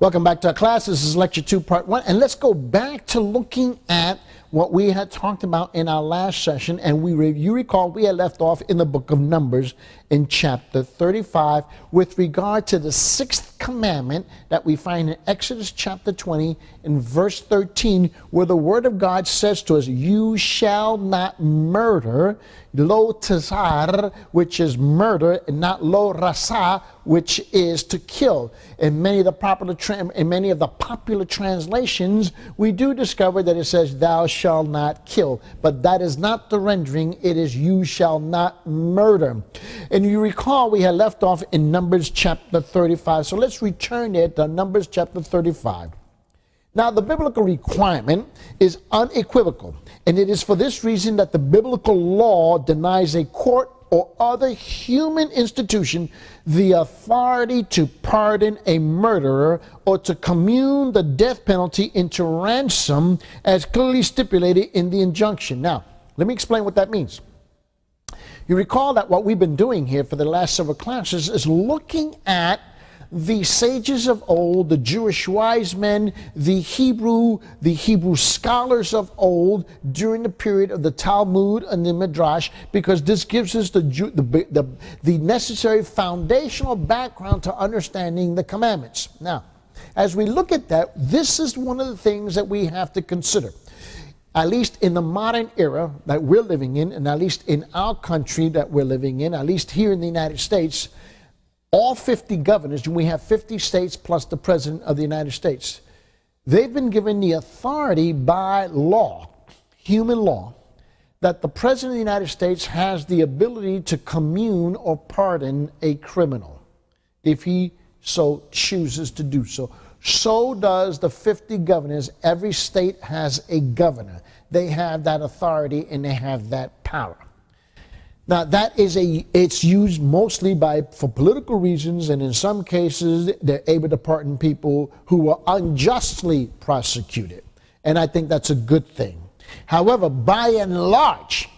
Welcome back to our class. This is Lecture 2, Part 1. And let's go back to looking at what we had talked about in our last session. And you recall we had left off in the book of Numbers in chapter 35 with regard to the sixth commandment that we find in Exodus chapter 20 in verse 13, where the word of God says to us, "You shall not murder," lo tazar, which is murder, and not lo rasa, which is to kill. In many of the popular translations, we do discover that it says, "Thou shalt not kill," but that is not the rendering. It is, "You shall not murder." And you recall we had left off in Numbers chapter 35. So let's return there to Numbers chapter 35. Now, the biblical requirement is unequivocal, and it is for this reason that the biblical law denies a court or other human institution the authority to pardon a murderer or to commune the death penalty into ransom as clearly stipulated in the injunction. Now, let me explain what that means. You recall that what we've been doing here for the last several classes is looking at the sages of old, the Jewish wise men, the Hebrew scholars of old during the period of the Talmud and the Midrash, because this gives us the necessary foundational background to understanding the commandments. Now, as we look at that, this is one of the things that we have to consider. At least in the modern era that we're living in, and at least in our country that we're living in, at least here in the United States, all 50 governors, and we have 50 states plus the President of the United States, they've been given the authority by law, human law, that the President of the United States has the ability to commune or pardon a criminal if he so chooses to do so. So does the 50 governors. Every state has a governor. They have that authority and they have that power. Now, it's used mostly for political reasons, and in some cases, they're able to pardon people who were unjustly prosecuted. And I think that's a good thing. However, by and large,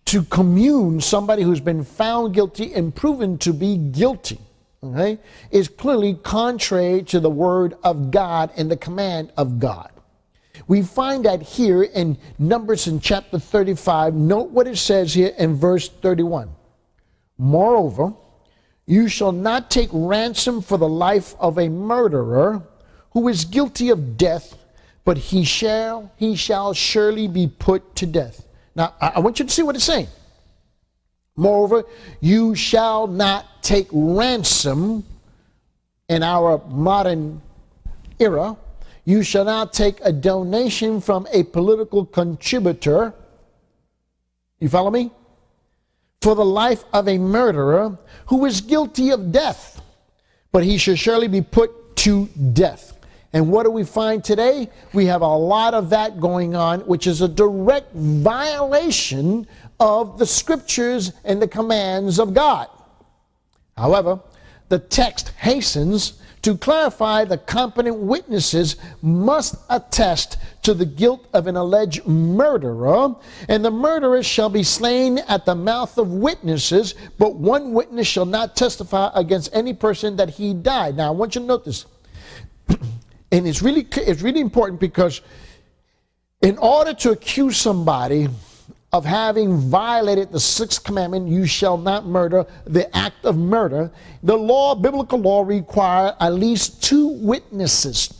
to commune somebody who's been found guilty and proven to be guilty, okay, is clearly contrary to the word of God and the command of God. We find that here in Numbers in chapter 35. Note what it says here in verse 31. "Moreover, you shall not take ransom for the life of a murderer who is guilty of death, but he shall surely be put to death." Now, I want you to see what it's saying. Moreover, you shall not take ransom in our modern era. You shall not take a donation from a political contributor. You follow me? For the life of a murderer who is guilty of death, but he shall surely be put to death. And what do we find today? We have a lot of that going on, which is a direct violation of the scriptures and the commands of God. However, the text hastens to clarify the competent witnesses must attest to the guilt of an alleged murderer, and the murderer shall be slain at the mouth of witnesses, but one witness shall not testify against any person that he died. Now, I want you to note this. And it's really important, because in order to accuse somebody of having violated the sixth commandment, "You shall not murder," the act of murder, the biblical law requires at least two witnesses.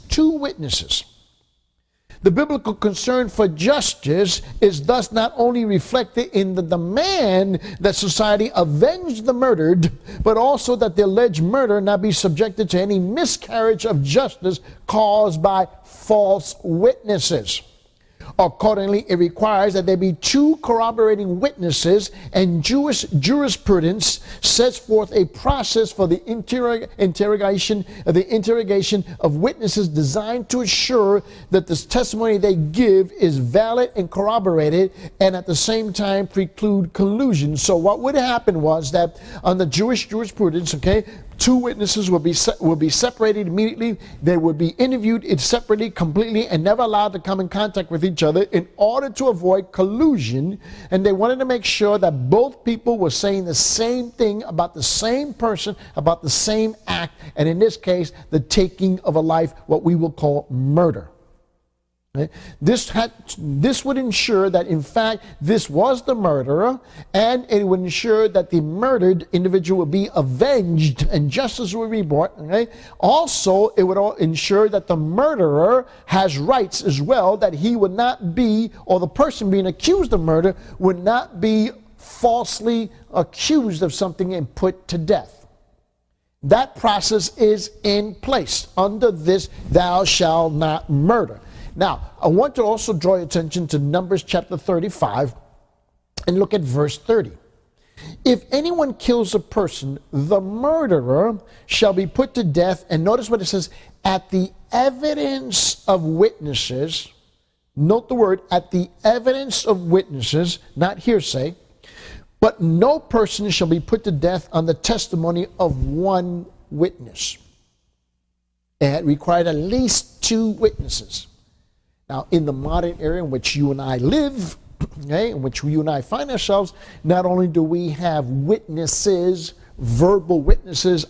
The biblical concern for justice is thus not only reflected in the demand that society avenge the murdered, but also that the alleged murderer not be subjected to any miscarriage of justice caused by false witnesses. Accordingly, it requires that there be two corroborating witnesses, and Jewish jurisprudence sets forth a process for the interrogation of witnesses designed to assure that the testimony they give is valid and corroborated, and at the same time preclude collusion. So what would happen was that under Jewish jurisprudence, okay, Two witnesses will be separated immediately. They will be interviewed separately, completely, and never allowed to come in contact with each other in order to avoid collusion. And they wanted to make sure that both people were saying the same thing about the same person, about the same act, and in this case, the taking of a life, what we will call murder. Okay? This would ensure that, in fact, this was the murderer, and it would ensure that the murdered individual would be avenged and justice would be brought. Okay? Also, it would ensure that the murderer has rights as well, that he would not be, or the person being accused of murder would not be falsely accused of something and put to death. That process is in place under this "thou shalt not murder." Now, I want to also draw your attention to Numbers chapter 35 and look at verse 30. If anyone kills a person, the murderer shall be put to death. And notice what it says, at the evidence of witnesses. Note the word, at the evidence of witnesses, not hearsay. But no person shall be put to death on the testimony of one witness. It required at least two witnesses. Now, in the modern era in which you and I live, okay, in which you and I find ourselves, not only do we have witnesses, verbal witnesses,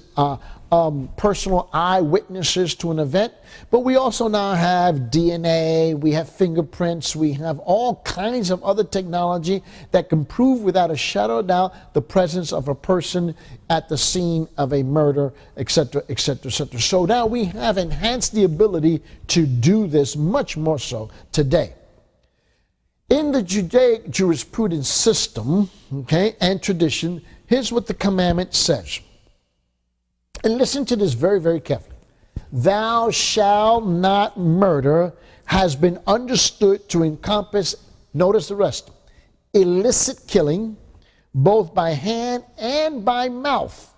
personal eyewitnesses to an event, but we also now have DNA, we have fingerprints, we have all kinds of other technology that can prove without a shadow of doubt the presence of a person at the scene of a murder, etc., etc., etc. So now we have enhanced the ability to do this much more so today. In the Judaic jurisprudence system, okay, and tradition, here's what the commandment says. And listen to this very, very carefully. Thou shalt not murder has been understood to encompass, notice the rest, illicit killing, both by hand and by mouth,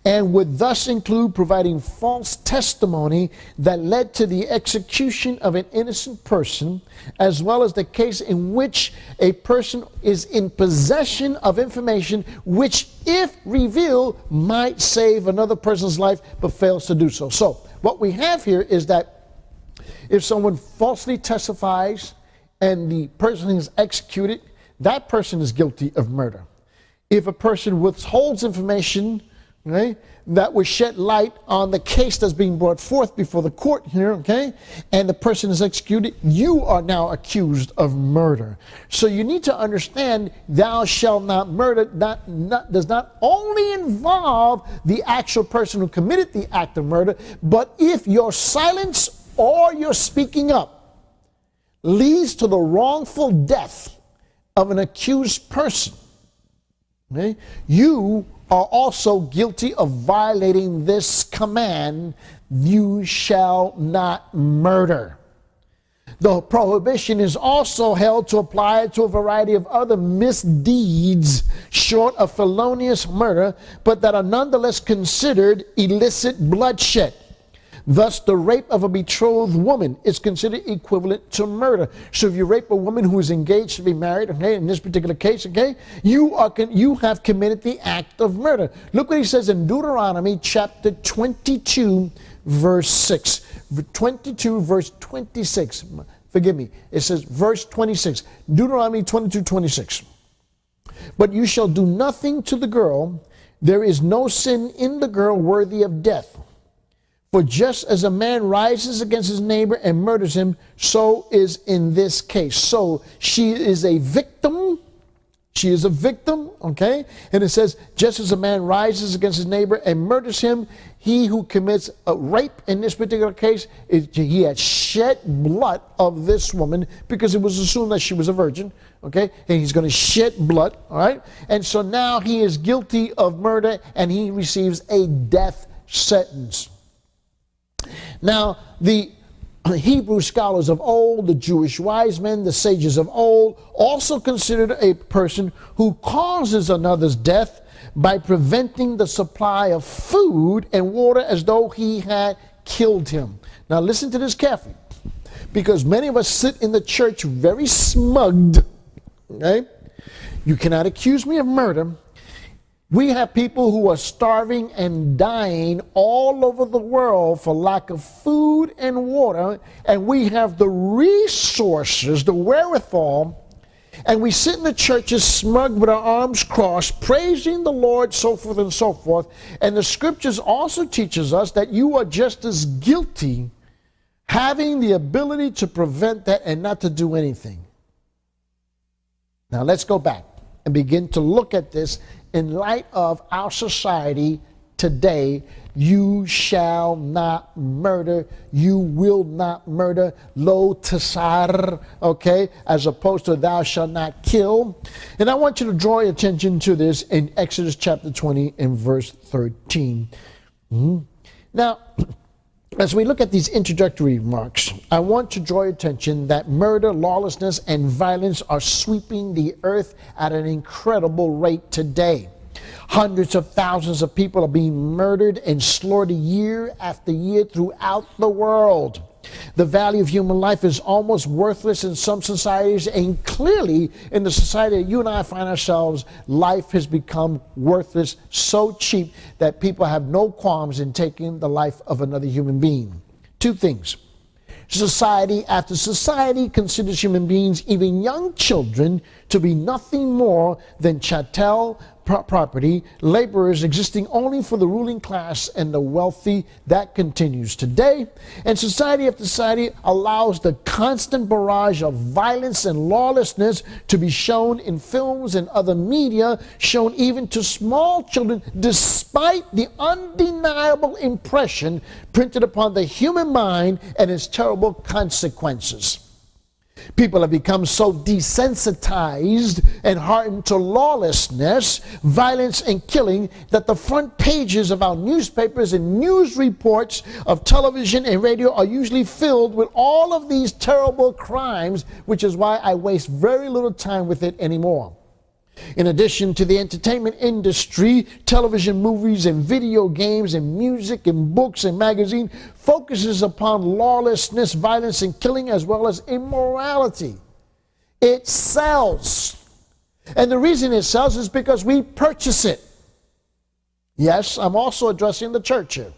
and would thus include providing false testimony that led to the execution of an innocent person, as well as the case in which a person is in possession of information which, if revealed, might save another person's life but fails to do so. So what we have here is that if someone falsely testifies and the person is executed, that person is guilty of murder. If a person withholds information, okay, that will shed light on the case that's being brought forth before the court here, okay, and the person is executed, you are now accused of murder. So you need to understand, thou shalt not murder does not only involve the actual person who committed the act of murder, but if your silence or your speaking up leads to the wrongful death of an accused person, okay, you are also guilty of violating this command, you shall not murder. The prohibition is also held to apply to a variety of other misdeeds short of felonious murder, but that are nonetheless considered illicit bloodshed. Thus, the rape of a betrothed woman is considered equivalent to murder. So if you rape a woman who is engaged to be married, okay, in this particular case, okay, you have committed the act of murder. Look what he says in Deuteronomy chapter 22, verse 6. 22, verse 26. Forgive me. It says verse 26. Deuteronomy 22, 26. But you shall do nothing to the girl. There is no sin in the girl worthy of death. For just as a man rises against his neighbor and murders him, so is in this case. So she is a victim. She is a victim, okay? And it says, just as a man rises against his neighbor and murders him, he who commits a rape in this particular case, he had shed blood of this woman because it was assumed that she was a virgin, okay? And he's going to shed blood, all right? And so now he is guilty of murder and he receives a death sentence. Now, the Hebrew scholars of old, the Jewish wise men, the sages of old, also considered a person who causes another's death by preventing the supply of food and water as though he had killed him. Now, listen to this carefully, because many of us sit in the church very smugged, okay? You cannot accuse me of murder We have people who are starving and dying all over the world for lack of food and water, and we have the resources, the wherewithal, and we sit in the churches smug with our arms crossed, praising the Lord, so forth and so forth. And the scriptures also teaches us that you are just as guilty having the ability to prevent that and not to do anything. Now let's go back and begin to look at this in light of our society today. You shall not murder. You will not murder. Lo tasar, okay, as opposed to thou shalt not kill. And I want you to draw your attention to this in Exodus chapter 20 and verse 13. Now, as we look at these introductory remarks, I want to draw your attention that murder, lawlessness, and violence are sweeping the earth at an incredible rate today. Hundreds of thousands of people are being murdered and slaughtered year after year throughout the world. The value of human life is almost worthless in some societies, and clearly in the society that you and I find ourselves, life has become worthless, so cheap that people have no qualms in taking the life of another human being. Two things. Society after society considers human beings, even young children, to be nothing more than chattel property, laborers existing only for the ruling class and the wealthy. That continues today. And society after society allows the constant barrage of violence and lawlessness to be shown in films and other media, shown even to small children, despite the undeniable impression printed upon the human mind and its terrible consequences. People have become so desensitized and hardened to lawlessness, violence, and killing that the front pages of our newspapers and news reports of television and radio are usually filled with all of these terrible crimes, which is why I waste very little time with it anymore. In addition to the entertainment industry, television, movies, and video games, and music, and books, and magazine focuses upon lawlessness, violence, and killing, as well as immorality. It sells. And the reason it sells is because we purchase it. Yes, I'm also addressing the church here.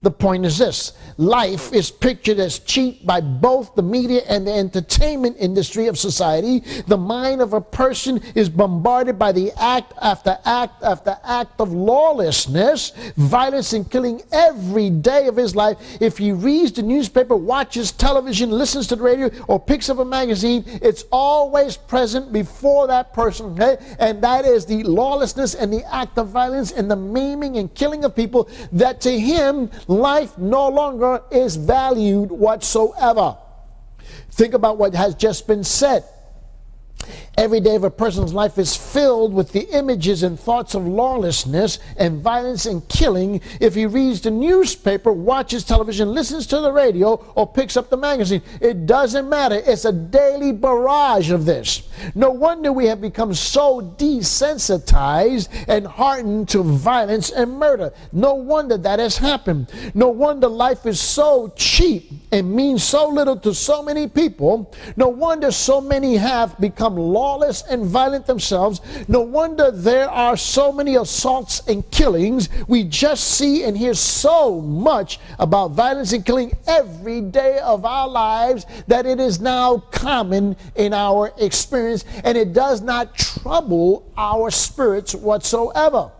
The point is this: life is pictured as cheap by both the media and the entertainment industry of society. The mind of a person is bombarded by the act after act after act of lawlessness, violence, and killing every day of his life. If he reads the newspaper, watches television, listens to the radio, or picks up a magazine, it's always present before that person, okay? And that is the lawlessness and the act of violence and the maiming and killing of people, that to him life no longer is valued whatsoever. Think about what has just been said. Every day of a person's life is filled with the images and thoughts of lawlessness and violence and killing. If he reads the newspaper, watches television, listens to the radio, or picks up the magazine, it doesn't matter. It's a daily barrage of this. No wonder we have become so desensitized and hardened to violence and murder. No wonder that has happened. No wonder life is so cheap and means so little to so many people. No wonder so many have become lawless and violent themselves. No wonder there are so many assaults and killings. We just see and hear so much about violence and killing every day of our lives that it is now common in our experience, and it does not trouble our spirits whatsoever.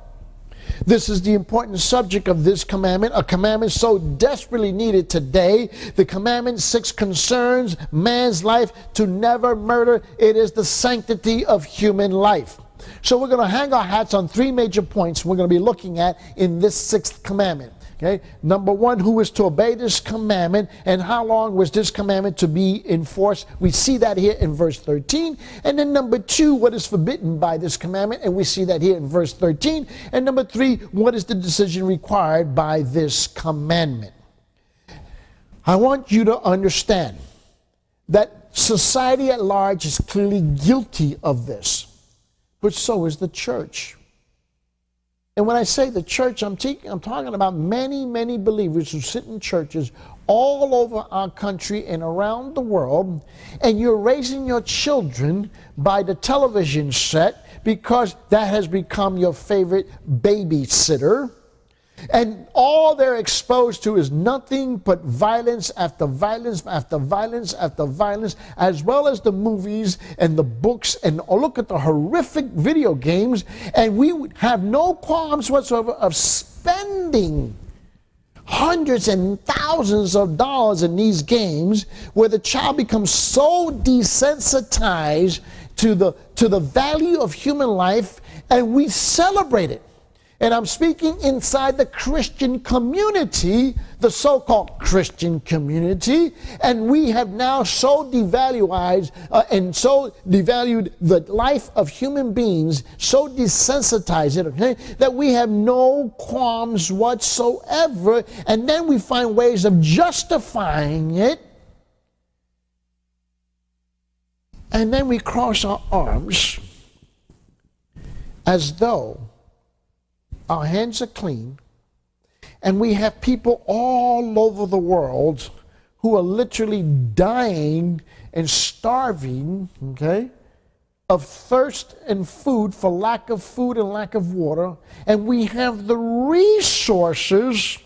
This is the important subject of this commandment, a commandment so desperately needed today. The commandment 6 concerns man's life to never murder. It is the sanctity of human life. So we're going to hang our hats on 3 major points we're going to be looking at in this 6th commandment. Okay. Number 1, who is to obey this commandment, and how long was this commandment to be enforced? We see that here in verse 13. And then number 2, what is forbidden by this commandment? And we see that here in verse 13. And number 3, what is the decision required by this commandment? I want you to understand that society at large is clearly guilty of this, but so is the church. And when I say the church, I'm talking about many, many believers who sit in churches all over our country and around the world, and you're raising your children by the television set, because that has become your favorite babysitter. And all they're exposed to is nothing but violence after violence after violence after violence, as well as the movies and the books, and look at the horrific video games. And we would have no qualms whatsoever of spending hundreds and thousands of dollars in these games, where the child becomes so desensitized to the value of human life, and we celebrate it. And I'm speaking inside the Christian community, the so-called Christian community, and we have now so devalued the life of human beings, so desensitized it, okay, that we have no qualms whatsoever, and then we find ways of justifying it, and then we cross our arms as though our hands are clean, and we have people all over the world who are literally dying and starving, okay, of thirst and food, for lack of food and lack of water, and we have the resources,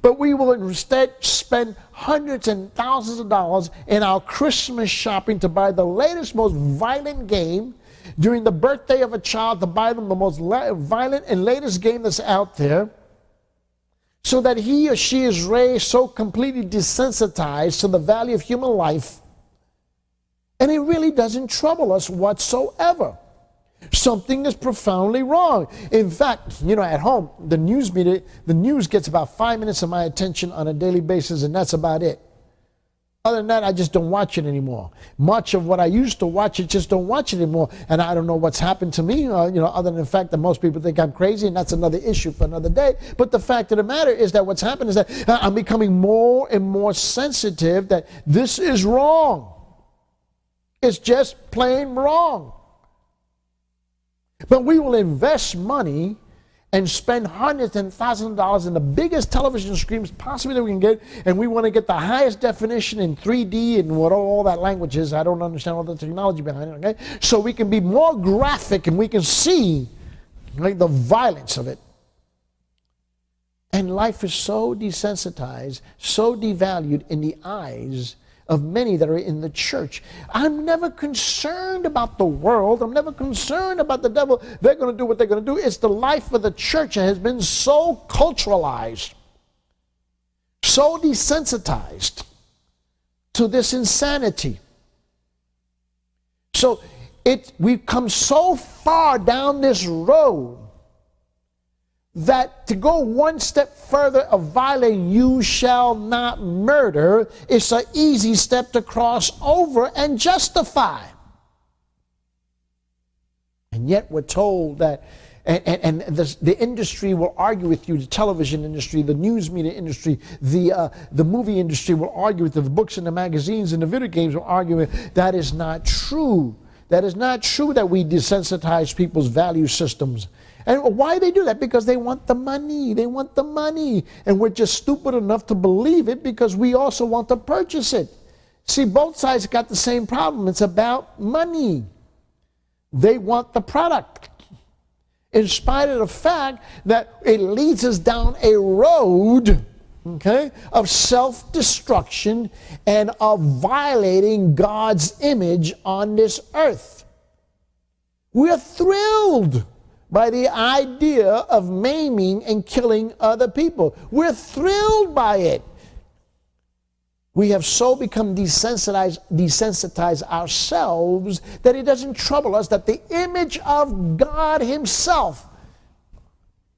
but we will instead spend hundreds and thousands of dollars in our Christmas shopping to buy the latest, most violent game, during the birthday of a child to buy them the most violent and latest game that's out there, so that he or she is raised so completely desensitized to the value of human life, and it really doesn't trouble us whatsoever. Something is profoundly wrong. In fact, at home, the news gets about 5 minutes of my attention on a daily basis, and that's about it. Other than that, I just don't watch it anymore. Much of what I used to watch, I just don't watch it anymore. And I don't know what's happened to me, other than the fact that most people think I'm crazy, and that's another issue for another day. But the fact of the matter is that what's happened is that I'm becoming more and more sensitive that this is wrong. It's just plain wrong. But we will invest money and spend hundreds and thousands of dollars in the biggest television screens possibly that we can get, and we want to get the highest definition in 3D and what all that language is. I don't understand all the technology behind it, okay? So we can be more graphic and we can see the violence of it. And life is so desensitized, so devalued in the eyes of many that are in the church. I'm never concerned about the world. I'm never concerned about the devil. They're going to do what they're going to do. It's the life of the church that has been so culturalized, so desensitized to this insanity. So we've come so far down this road that to go one step further of violating "you shall not murder" is an easy step to cross over and justify. And yet we're told that, and the industry will argue with you, the television industry, the news media industry, the movie industry will argue with you, the books and the magazines and the video games will argue with you. That is not true. That is not true that we desensitize people's value systems. And why they do that? Because they want the money. They want the money. And we're just stupid enough to believe it because we also want to purchase it. See, both sides got the same problem. It's about money. They want the product. In spite of the fact that it leads us down a road, okay, of self-destruction and of violating God's image on this earth. We're thrilled by the idea of maiming and killing other people. We're thrilled by it. We have so become desensitized ourselves that it doesn't trouble us that the image of God himself,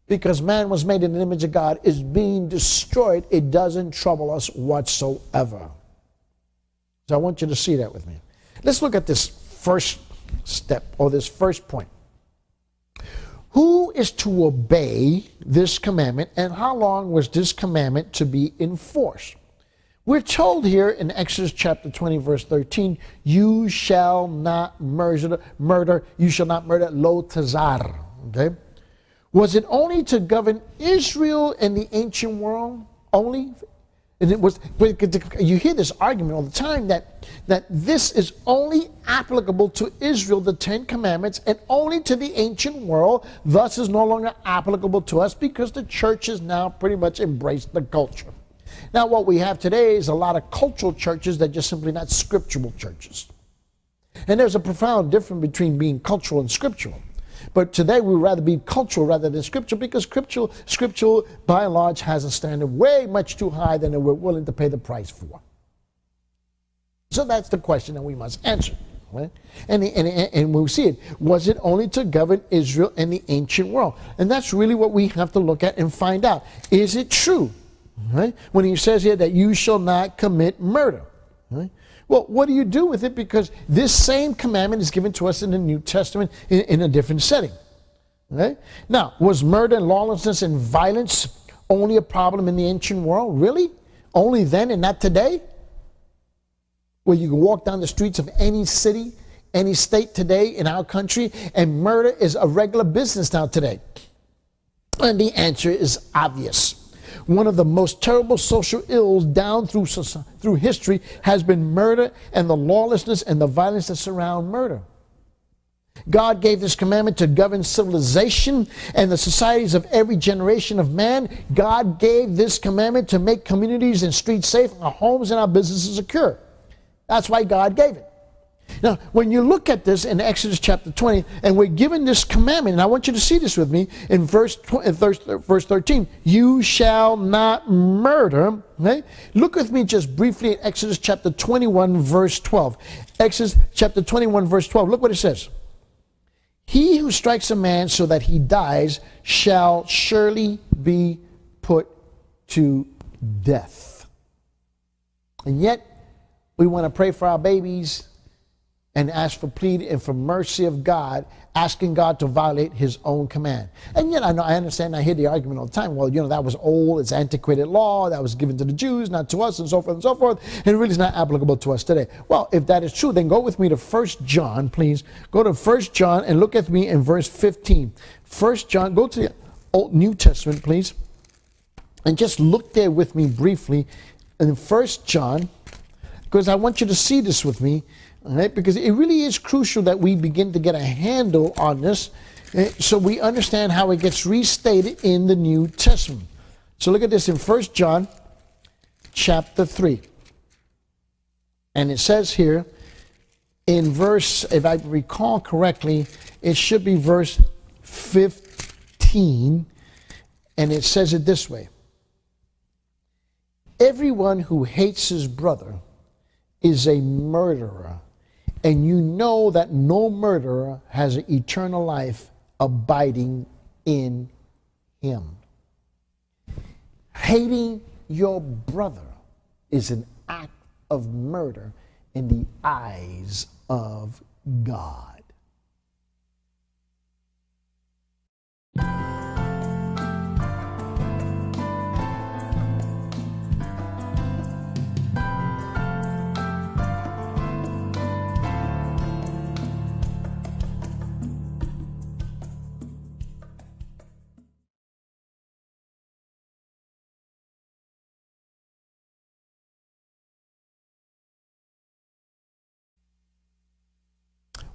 because man was made in the image of God, is being destroyed. It doesn't trouble us whatsoever. So I want you to see that with me. Let's look at this first step, or this first point. Who is to obey this commandment, and how long was this commandment to be enforced? We're told here in Exodus chapter 20, verse 13, you shall not murder, you shall not murder, lo tazar. Okay? Was it only to govern Israel in the ancient world? Only? And it was, you hear this argument all the time that this is only applicable to Israel, the Ten Commandments, and only to the ancient world, thus is no longer applicable to us because the church has now pretty much embraced the culture. Now, what we have today is a lot of cultural churches that are just simply not scriptural churches. And there's a profound difference between being cultural and scriptural. But today we would rather be cultural rather than scriptural, because scriptural by and large has a standard way much too high than we're willing to pay the price for. So that's the question that we must answer. Right? And we see it. Was it only to govern Israel and the ancient world? And that's really what we have to look at and find out. Is it true? Right? When he says here that you shall not commit murder. Right? Well, what do you do with it? Because this same commandment is given to us in the New Testament in a different setting. Okay? Now, was murder and lawlessness and violence only a problem in the ancient world? Really? Only then and not today? Where you can walk down the streets of any city, any state today in our country, and murder is a regular business now today? And the answer is obvious. One of the most terrible social ills down through history has been murder and the lawlessness and the violence that surround murder. God gave this commandment to govern civilization and the societies of every generation of man. God gave this commandment to make communities and streets safe, our homes and our businesses secure. That's why God gave it. Now, when you look at this in Exodus chapter 20, and we're given this commandment, and I want you to see this with me in verse 13, you shall not murder. Okay? Look with me just briefly at Exodus chapter 21, verse 12. Exodus chapter 21, verse 12. Look what it says. He who strikes a man so that he dies shall surely be put to death. And yet, we want to pray for our babies and ask for plead and for mercy of God, asking God to violate his own command. And yet I understand, I hear the argument all the time, well, that was old, it's antiquated law, that was given to the Jews, not to us, and so forth and so forth, and it really is not applicable to us today. Well, if that is true, then go with me to 1 John, please. Go to 1 John and look at me in verse 15. 1 John, go to the Old New Testament, please, and just look there with me briefly in 1 John, because I want you to see this with me. All right, because it really is crucial that we begin to get a handle on this so we understand how it gets restated in the New Testament. So look at this in 1 John chapter 3. And it says here in verse, if I recall correctly, it should be verse 15. And it says it this way. Everyone who hates his brother is a murderer. And you know that no murderer has an eternal life abiding in him. Hating your brother is an act of murder in the eyes of God.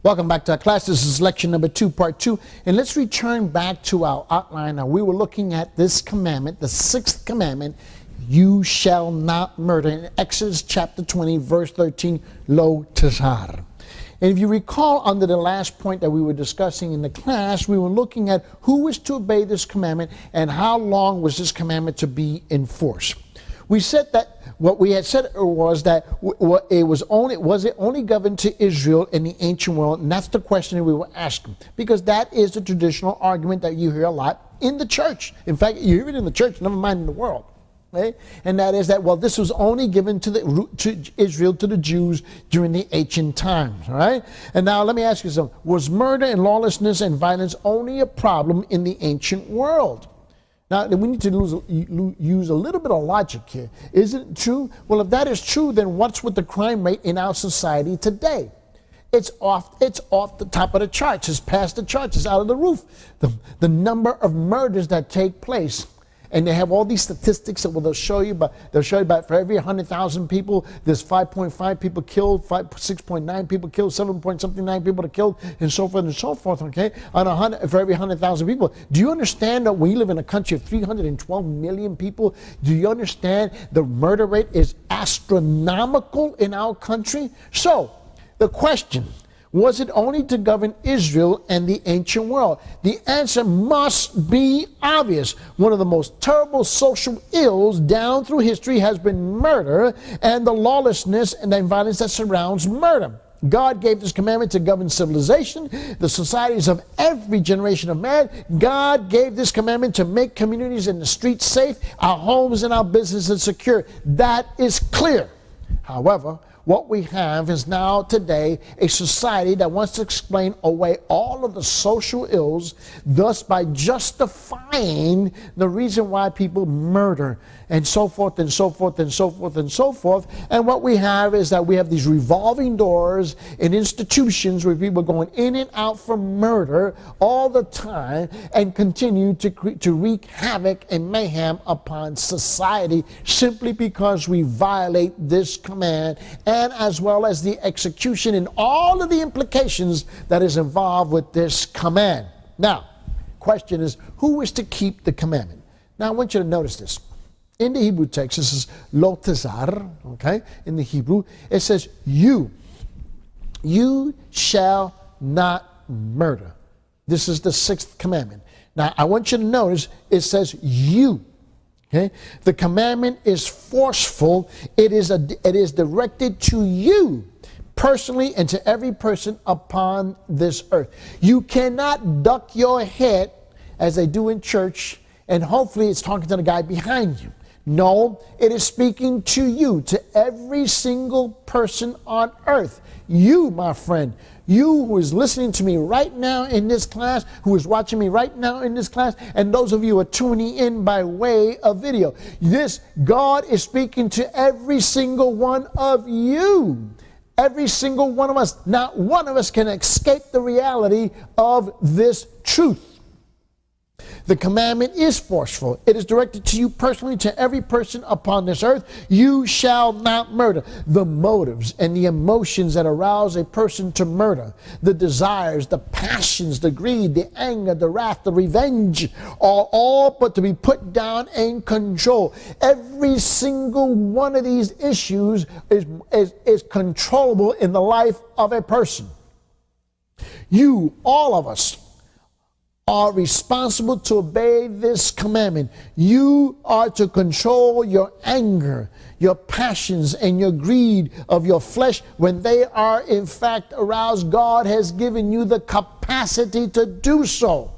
Welcome back to our class. This is lecture number 2, part 2. And let's return back to our outline. Now, we were looking at this commandment, the sixth commandment, you shall not murder, in Exodus chapter 20, verse 13, lo tazar. And if you recall, under the last point that we were discussing in the class, we were looking at who was to obey this commandment and how long was this commandment to be enforced. We said that what we had said was that was it only governed to Israel in the ancient world? And that's the question that we were asking, because that is the traditional argument that you hear a lot in the church. In fact, you hear it in the church, never mind in the world. Right? And that is that, well, this was only given to Israel, to the Jews during the ancient times. All right? And now let me ask you something. Was murder and lawlessness and violence only a problem in the ancient world? Now, we need to use a little bit of logic here. Is it true? Well, if that is true, then what's with the crime rate in our society today? It's off the top of the charts. It's past the charts. It's out of the roof. The number of murders that take place. And they have all these statistics that they'll show you, but for every 100,000 people, there's 5.5 people killed, 6.9 people killed, 7.9 people killed, and so forth and so forth, okay? For every 100,000 people. Do you understand that we live in a country of 312 million people? Do you understand the murder rate is astronomical in our country? So, the question, was it only to govern Israel and the ancient world? The answer must be obvious. One of the most terrible social ills down through history has been murder and the lawlessness and the violence that surrounds murder. God gave this commandment to govern civilization, the societies of every generation of man. God gave this commandment to make communities and the streets safe, our homes and our businesses secure. That is clear. However, what we have is now today a society that wants to explain away all of the social ills, thus by justifying the reason why people murder, and so forth and so forth and so forth and so forth. And what we have is that we have these revolving doors in institutions where people are going in and out for murder all the time and continue to wreak havoc and mayhem upon society simply because we violate this command, and as well as the execution and all of the implications that is involved with this command. Now, question is, who is to keep the commandment? Now, I want you to notice this. In the Hebrew text, this is lo tazar, okay? In the Hebrew, it says, you shall not murder. This is the sixth commandment. Now, I want you to notice it says you. Okay? The commandment is forceful. It is directed to you personally and to every person upon this earth. You cannot duck your head as they do in church, and hopefully it's talking to the guy behind you. No, it is speaking to you, to every single person on earth. You, my friend, you who is listening to me right now in this class, who is watching me right now in this class, and those of you who are tuning in by way of video. This, God is speaking to every single one of you. Every single one of us. Not one of us can escape the reality of this truth. The commandment is forceful. It is directed to you personally, to every person upon this earth. You shall not murder. The motives and the emotions that arouse a person to murder, the desires, the passions, the greed, the anger, the wrath, the revenge, are all but to be put down and controlled. Every single one of these issues is controllable in the life of a person. You, all of us, are responsible to obey this commandment. You are to control your anger, your passions, and your greed of your flesh when they are in fact aroused. God has given you the capacity to do so.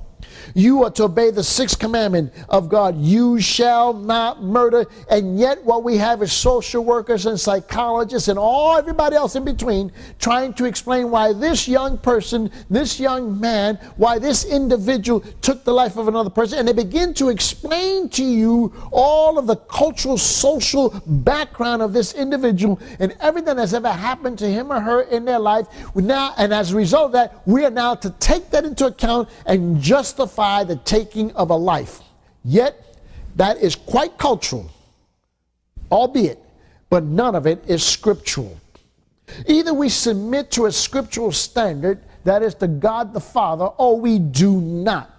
You are to obey the sixth commandment of God. You shall not murder. And yet what we have is social workers and psychologists and everybody else in between trying to explain why this young person, this young man, why this individual took the life of another person. And they begin to explain to you all of the cultural, social background of this individual and everything that's ever happened to him or her in their life. And as a result of that, we are now to take that into account and justify the taking of a life. Yet, that is quite cultural, albeit, but none of it is scriptural. Either we submit to a scriptural standard, that is to God the Father, or we do not.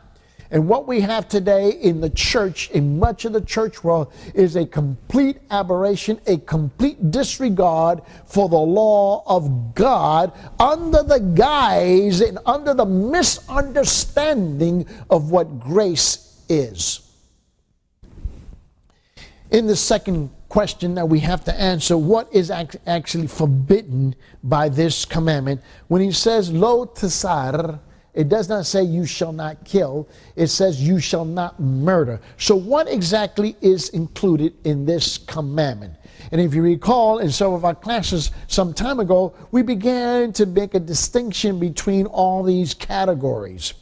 And what we have today in the church, in much of the church world, is a complete aberration, a complete disregard for the law of God under the guise and under the misunderstanding of what grace is. In the second question that we have to answer, what is actually forbidden by this commandment? When he says, lo tasar, it does not say you shall not kill. It says you shall not murder. So what exactly is included in this commandment? And if you recall, in some of our classes some time ago, we began to make a distinction between all these categories.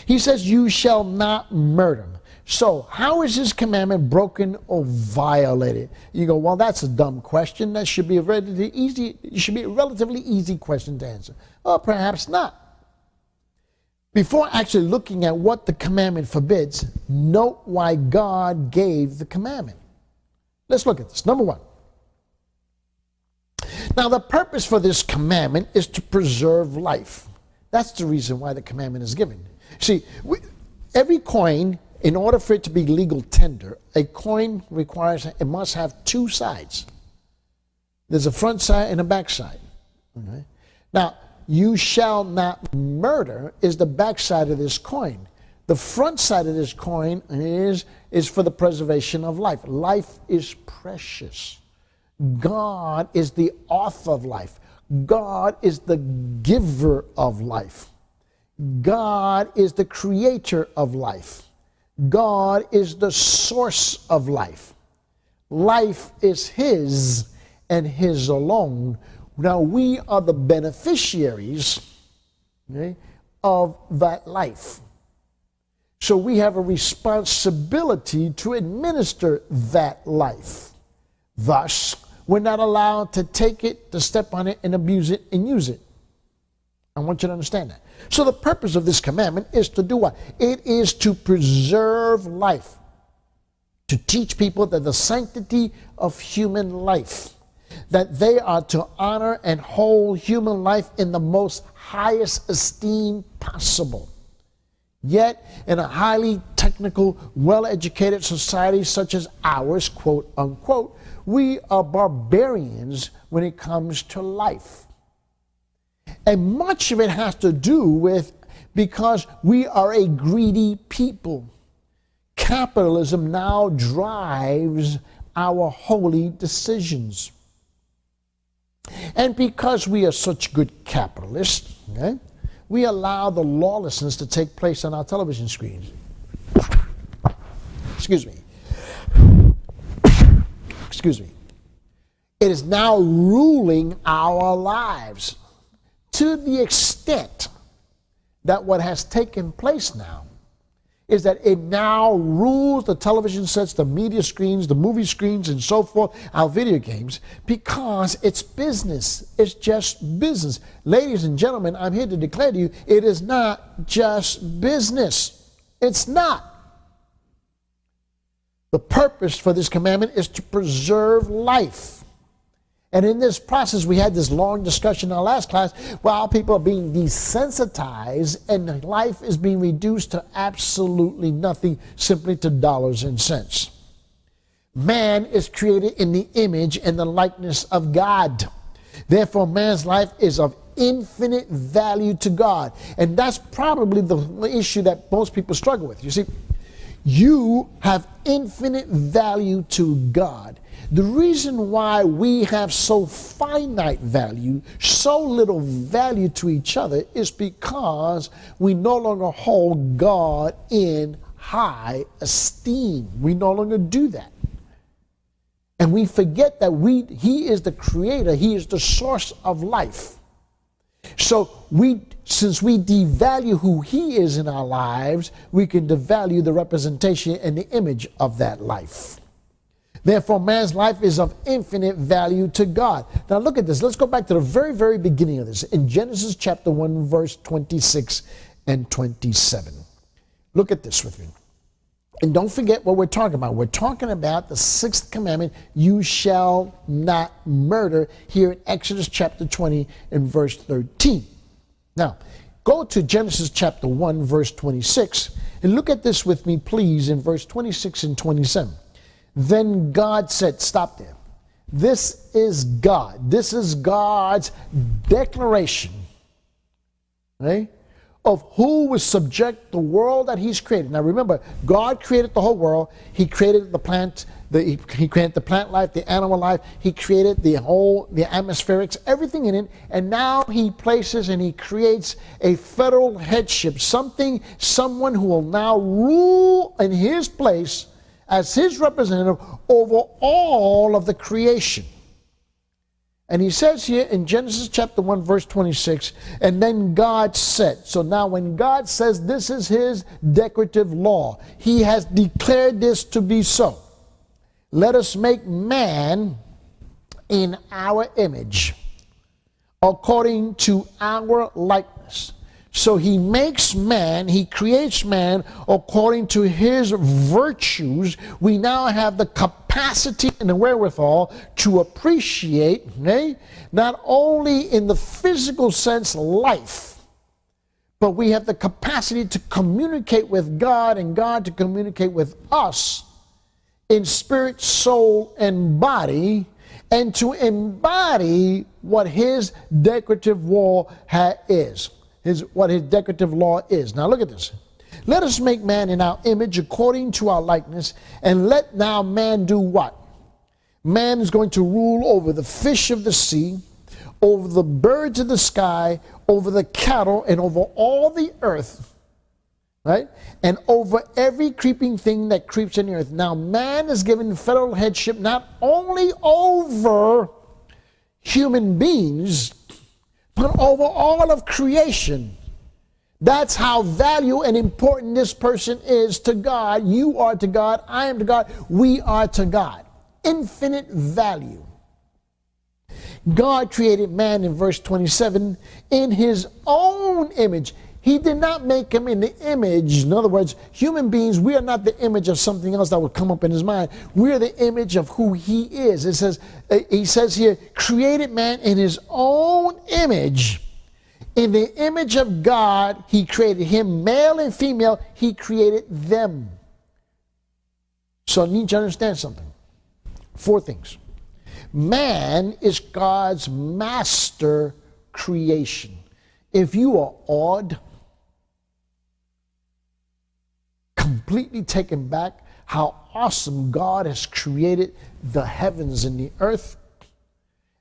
He says you shall not murder. So how is this commandment broken or violated? You go, well, that's a dumb question. That should be a relatively easy question to answer. Well, perhaps not. Before actually looking at what the commandment forbids, note why God gave the commandment. Let's look at this. Number one. Now, the purpose for this commandment is to preserve life. That's the reason why the commandment is given. See, every coin, in order for it to be legal tender, a coin it must have two sides. There's a front side and a back side. Okay? Now, you shall not murder is the back side of this coin. The front side of this coin is for the preservation of life. Life is precious. God is the author of life. God is the giver of life. God is the creator of life. God is the source of life. Life is His and His alone. Now we are the beneficiaries, okay, of that life. So we have a responsibility to administer that life. Thus, we're not allowed to take it, to step on it, and abuse it, and use it. I want you to understand that. So the purpose of this commandment is to do what? It is to preserve life. To teach people that the sanctity of human life, that they are to honor and hold human life in the most highest esteem possible. Yet, in a highly technical, well-educated society such as ours, quote unquote, we are barbarians when it comes to life. And much of it has to do with because we are a greedy people. Capitalism now drives our holy decisions. And because we are such good capitalists, okay, we allow the lawlessness to take place on our television screens. Excuse me. It is now ruling our lives to the extent that what has taken place now is that it now rules the television sets, the media screens, the movie screens, and so forth, our video games, because it's business. It's just business. Ladies and gentlemen, I'm here to declare to you, it is not just business. It's not. The purpose for this commandment is to preserve life. And in this process, we had this long discussion in our last class while people are being desensitized and life is being reduced to absolutely nothing, simply to dollars and cents. Man is created in the image and the likeness of God. Therefore, man's life is of infinite value to God. And that's probably the issue that most people struggle with. You see, you have infinite value to God. The reason why we have so finite value, so little value to each other, is because we no longer hold God in high esteem. We no longer do that. And we forget that He is the creator, He is the source of life. So since we devalue who He is in our lives, we can devalue the representation and the image of that life. Therefore, man's life is of infinite value to God. Now look at this. Let's go back to the very, very beginning of this. In Genesis chapter 1, verse 26 and 27. Look at this with me. And don't forget what we're talking about. We're talking about the sixth commandment, you shall not murder, here in Exodus chapter 20 and verse 13. Now, go to Genesis chapter 1, verse 26, and look at this with me, please, in verse 26 and 27. Then God said, stop there. This is God. This is God's declaration, right, of who will subject the world that He's created. Now remember, God created the whole world. He created the plant, He created the plant life, the animal life. He created the atmospherics, everything in it. And now He places and He creates a federal headship, someone who will now rule in His place as His representative over all of the creation. And He says here in Genesis chapter 1, verse 26, and then God said. So now when God says this is His declarative law, He has declared this to be so. Let us make man in our image, according to our likeness. So he makes man, he creates man according to his virtues. We now have the capacity and the wherewithal to appreciate, not only in the physical sense life, but we have the capacity to communicate with God and God to communicate with us in spirit, soul, and body, and to embody what his decorative law is. What his decorative law is. Now look at this. Let us make man in our image according to our likeness, and let now man do what? Man is going to rule over the fish of the sea, over the birds of the sky, over the cattle, and over all the earth, right? And over every creeping thing that creeps in the earth. Now man is given federal headship not only over human beings, but over all of creation. That's how valuable and important this person is to God. You are to God. I am to God. We are to God. Infinite value. God created man in verse 27 in his own image. He did not make him in the image. In other words, human beings, we are not the image of something else that would come up in his mind. We are the image of who he is. It says, he says here, created man in his own image. In the image of God, he created him, male and female, he created them. So I need you to understand something. 4 things. Man is God's master creation. If you are awed, completely taken back how awesome God has created the heavens and the earth.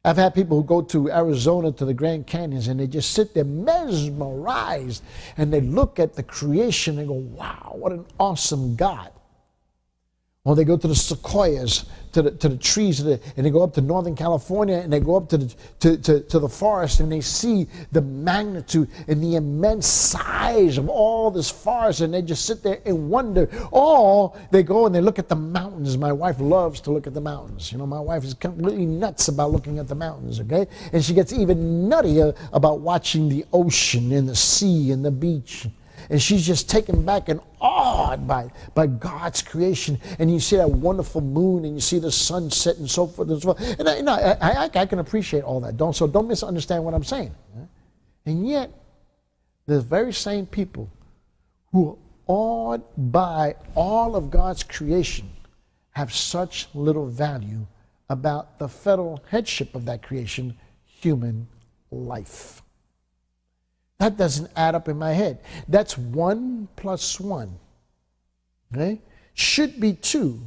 I've had people who go to Arizona to the Grand Canyons and they just sit there mesmerized and they look at the creation and go, wow, what an awesome God. Or they go to the sequoias, to the trees, and they go up to Northern California and they go up to the forest and they see the magnitude and the immense size of all this forest and they just sit there and wonder. Or they go and they look at the mountains. My wife loves to look at the mountains. You know, my wife is completely nuts about looking at the mountains, okay? And she gets even nuttier about watching the ocean and the sea and the beach. And she's just taken back and awed by God's creation. And you see that wonderful moon and you see the sunset and so forth and so forth. And I can appreciate all that. So don't misunderstand what I'm saying. And yet, the very same people who are awed by all of God's creation have such little value about the federal headship of that creation, human life. That doesn't add up in my head. That's 1 + 1. Okay? Should be 2.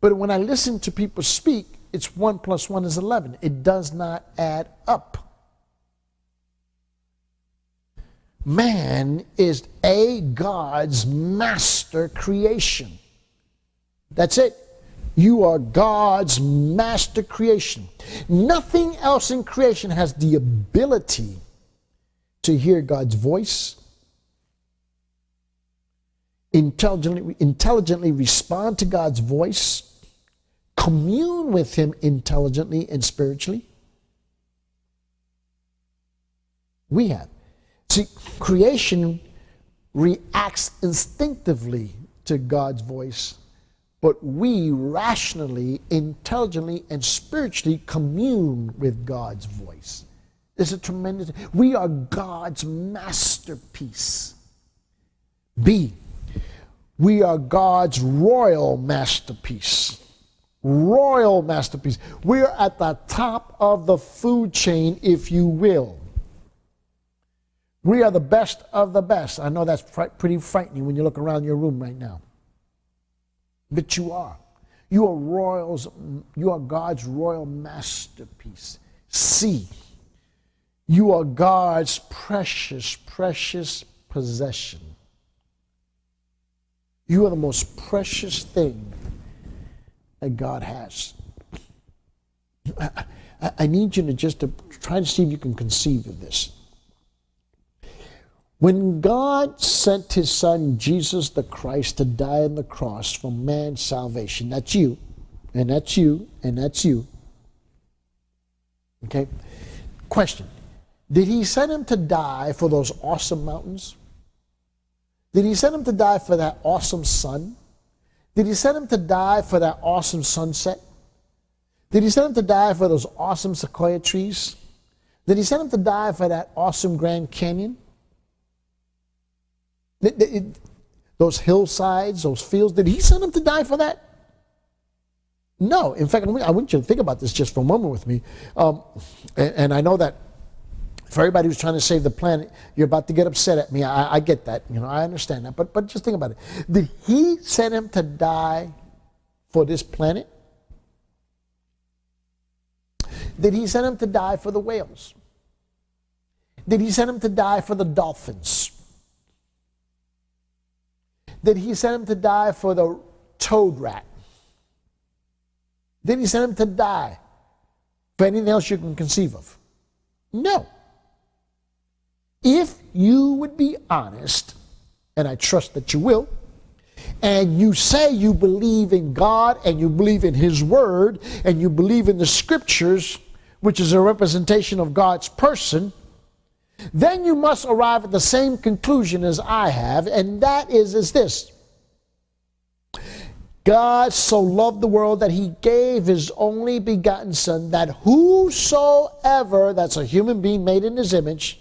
But when I listen to people speak, it's 1 + 1 is 11. It does not add up. Man is God's master creation. That's it. You are God's master creation. Nothing else in creation has the ability to hear God's voice, intelligently respond to God's voice, commune with him intelligently and spiritually. We have. See, creation reacts instinctively to God's voice, but we rationally, intelligently, and spiritually commune with God's voice. It's a tremendous, we are God's masterpiece. B, we are God's royal masterpiece. Royal masterpiece. We're at the top of the food chain, if you will. We are the best of the best. I know that's pretty frightening when you look around your room right now. But you are. You are royals. You are God's royal masterpiece. C, you are God's precious, precious possession. You are the most precious thing that God has. I need you to try to see if you can conceive of this. When God sent his son, Jesus the Christ, to die on the cross for man's salvation, that's you, and that's you, and that's you. Okay? Question. Did he send him to die for those awesome mountains? Did he send him to die for that awesome sun? Did he send him to die for that awesome sunset? Did he send him to die for those awesome sequoia trees? Did he send him to die for that awesome Grand Canyon? Those hillsides, those fields, did he send him to die for that? No. In fact, I want you to think about this just for a moment with me. And I know that for everybody who's trying to save the planet, you're about to get upset at me. I get that. I understand that. But just think about it. Did he send him to die for this planet? Did he send him to die for the whales? Did he send him to die for the dolphins? Did he send him to die for the toad rat? Did he send him to die for anything else you can conceive of? No. If you would be honest, and I trust that you will, and you say you believe in God and you believe in His Word and you believe in the Scriptures, which is a representation of God's person, then you must arrive at the same conclusion as I have, and that is this. God so loved the world that He gave His only begotten Son, that whosoever, that's a human being made in His image,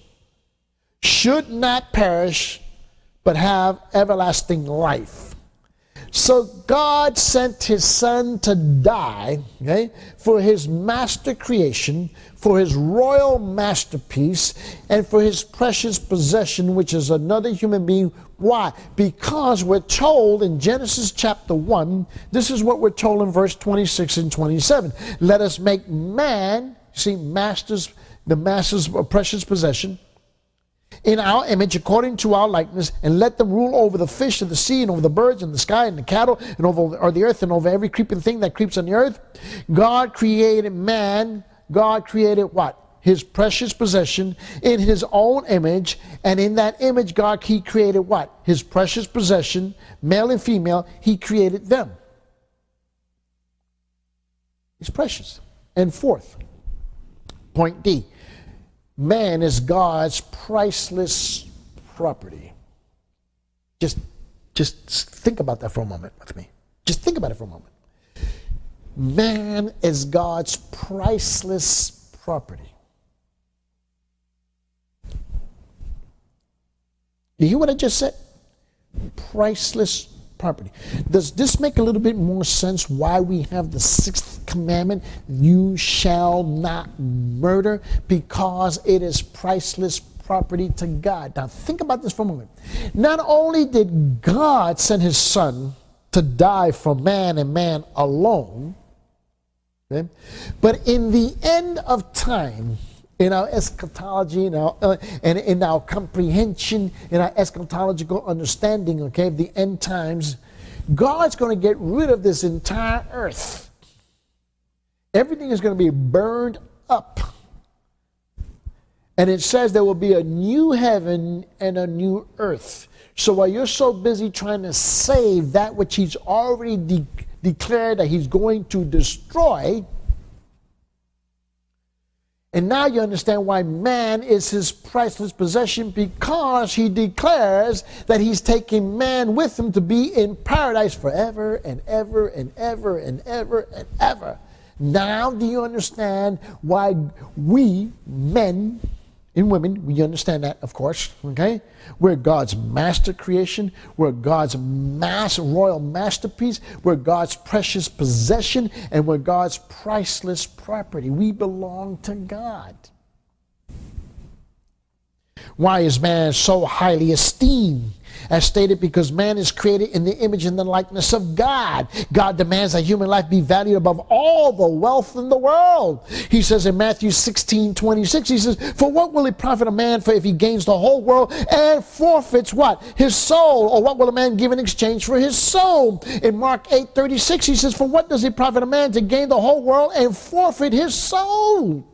should not perish, but have everlasting life. So God sent His Son to die, okay, for His master creation, for His royal masterpiece, and for His precious possession, which is another human being. Why? Because we're told in Genesis chapter 1, this is what we're told in verse 26 and 27. Let us make man, see, the master's precious possession, in our image, according to our likeness, and let them rule over the fish of the sea, and over the birds in the sky, and the cattle, and over the earth, and over every creeping thing that creeps on the earth. God created man. God created what? His precious possession in His own image, and in that image, He created what? His precious possession, male and female, He created them. It's precious. And fourth, point D. Man is God's priceless property. Just think about that for a moment with me. Just think about it for a moment. Man is God's priceless property. You hear what I just said? Priceless property. Does this make a little bit more sense why we have the Sixth Commandment, you shall not murder? Because it is priceless property to God. Now think about this for a moment. Not only did God send His Son to die for man and man alone, okay, but in the end of time, in our eschatology, and in our comprehension, in our eschatological understanding, okay, of the end times, God's going to get rid of this entire earth. Everything is going to be burned up. And it says there will be a new heaven and a new earth. So while you're so busy trying to save that which He's already declared that He's going to destroy, and now you understand why man is His priceless possession, because He declares that He's taking man with Him to be in paradise forever and ever and ever and ever and ever. Now do you understand why we, men and women, we understand that, of course, okay? We're God's master creation. We're God's royal masterpiece. We're God's precious possession, and we're God's priceless property. We belong to God. Why is man so highly esteemed? As stated, because man is created in the image and the likeness of God. God demands that human life be valued above all the wealth in the world. He says in Matthew 16:26, He says, for what will it profit a man if he gains the whole world and forfeits what? His soul. Or what will a man give in exchange for his soul? In Mark 8:36, He says, for what does it profit a man to gain the whole world and forfeit his soul?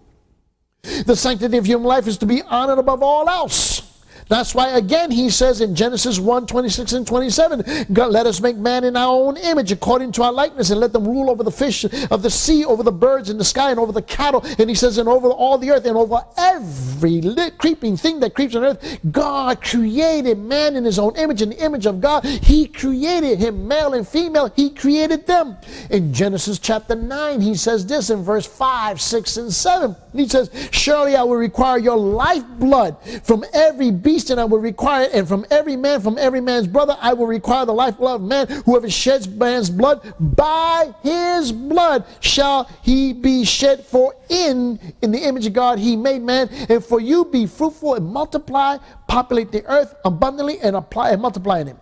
The sanctity of human life is to be honored above all else. That's why, again, he says in Genesis 1:26 and 27, God, let us make man in our own image, according to our likeness, and let them rule over the fish of the sea, over the birds in the sky, and over the cattle. And he says, and over all the earth, and over every creeping thing that creeps on earth. God created man in his own image. In the image of God, he created him, male and female. He created them. In Genesis chapter 9, he says this in verse 5, 6, and 7. He says, surely I will require your lifeblood from every beast, and I will require it, and from every man's brother, I will require the lifeblood of man. Whoever sheds man's blood, by his blood shall he be shed. For in the image of God he made man. And for you, be fruitful and multiply, populate the earth abundantly, and multiply in it.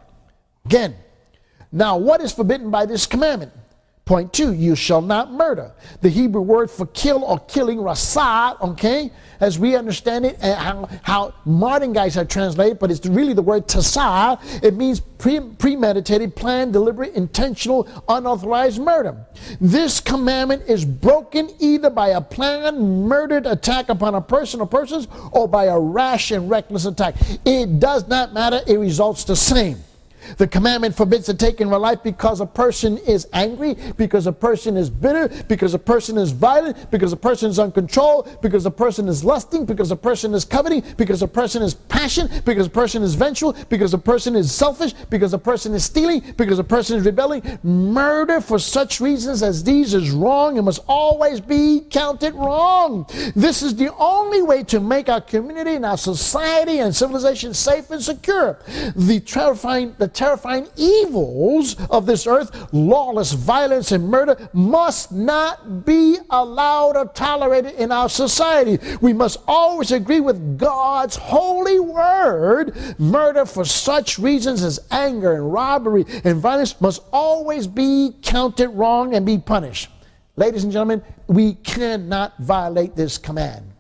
Again, now what is forbidden by this commandment? Point 2, you shall not murder. The Hebrew word for kill or killing, rasad, okay, as we understand it, and how modern guys have translated, but it's really the word tasar. It means premeditated, planned, deliberate, intentional, unauthorized murder. This commandment is broken either by a planned, murdered attack upon a person or persons, or by a rash and reckless attack. It does not matter. It results the same. The commandment forbids the taking of life because a person is angry, because a person is bitter, because a person is violent, because a person is uncontrolled, because a person is lusting, because a person is coveting, because a person is passionate, because a person is vengeful, because a person is selfish, because a person is stealing, because a person is rebelling. Murder for such reasons as these is wrong and must always be counted wrong. This is the only way to make our community and our society and civilization safe and secure. The terrifying evils of this earth, lawless violence and murder, must not be allowed or tolerated in our society. We must always agree with God's holy word. Murder for such reasons as anger and robbery and violence must always be counted wrong and be punished. Ladies and gentlemen, we cannot violate this command.